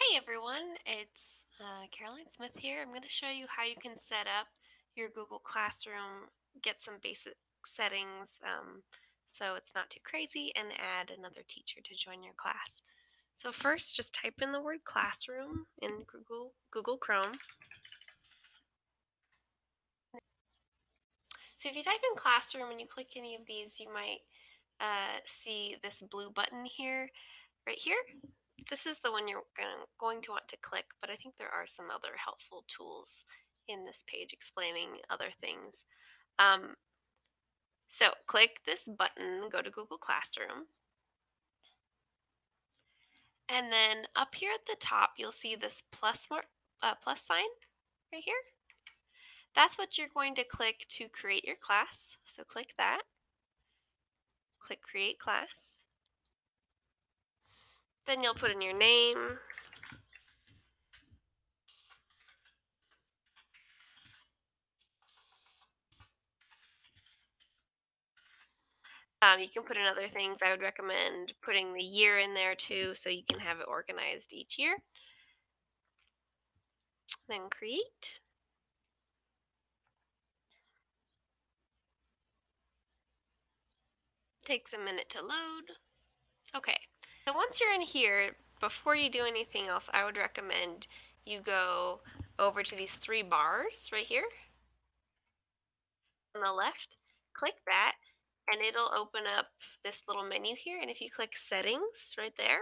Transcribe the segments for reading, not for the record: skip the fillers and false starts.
Hey everyone, it's Caroline Smith here. I'm going to show you how you can set up your Google Classroom, get some basic settings so it's not too crazy, and add another teacher to join your class. So first, just type in the word classroom in Google Chrome. So if you type in classroom and you click any of these, you might see this blue button here, right here. This is the one you're going to want to click, but I think there are some other helpful tools in this page explaining other things. So click this button, go to Google Classroom, and then up here at the top you'll see this plus sign right here. That's what you're going to click to create your class. So click that, click Create Class. Then you'll put in your name, you can put in other things. I would recommend putting the year in there too, so you can have it organized each year. Then create. Takes a minute to load. Okay, so once you're in here, before you do anything else, I would recommend you go over to these three bars right here on the left. Click that, and it'll open up this little menu here. And if you click settings right there,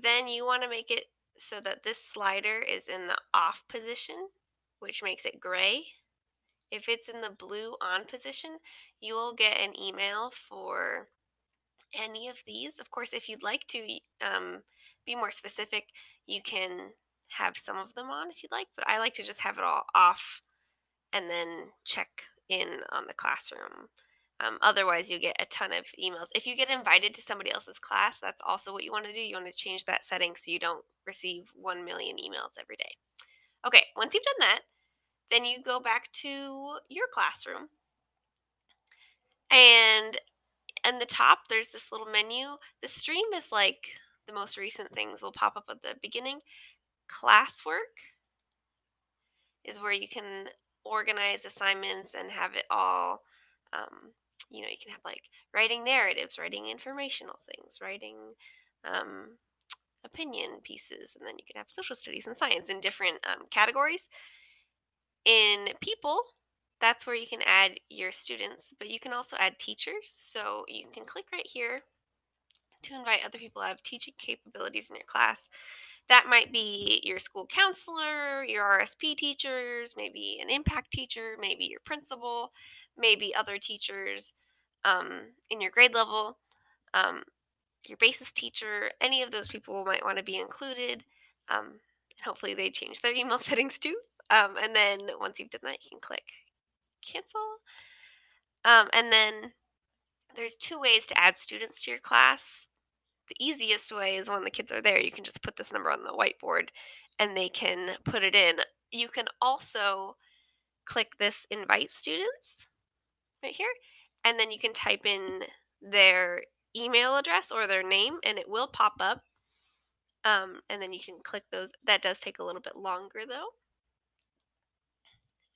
then you want to make it so that this slider is in the off position, which makes it gray. If it's in the blue on position, you will get an email for any of these. Of course, if you'd like to be more specific, you can have some of them on if you'd like, but I like to just have it all off and then check in on the classroom. Otherwise, you get a ton of emails. If you get invited to somebody else's class, that's also what you want to do. You want to change that setting so you don't receive 1 million emails every day. Okay, once you've done that, then you go back to your classroom, and in the top there's this little menu. The stream is like the most recent things will pop up at the beginning. Classwork is where you can organize assignments and have it all, you can have like writing narratives, writing informational things, writing um, opinion pieces, and then you can have social studies and science in different categories. In people, that's where you can add your students, but you can also add teachers. So you can click right here to invite other people who have teaching capabilities in your class. That might be your school counselor, your RSP teachers, maybe an impact teacher, maybe your principal, maybe other teachers in your grade level, um, your basis teacher. Any of those people might want to be included. And hopefully they change their email settings too. And then once you've done that, you can click cancel. And then there's two ways to add students to your class. The easiest way is when the kids are there. You can just put this number on the whiteboard and they can put it in. You can also click this invite students right here, and then you can type in their email address or their name and it will pop up. And then you can click those. That does take a little bit longer though.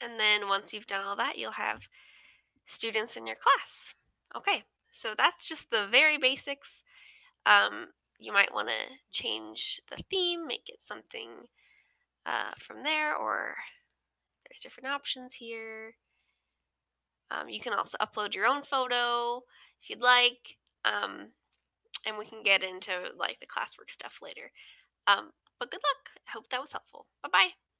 And then once you've done all that, you'll have students in your class. Okay, so that's just the very basics. You might want to change the theme, make it something from there, or there's different options here. You can also upload your own photo if you'd like, and we can get into like the classwork stuff later. But good luck. I hope that was helpful. Bye-bye.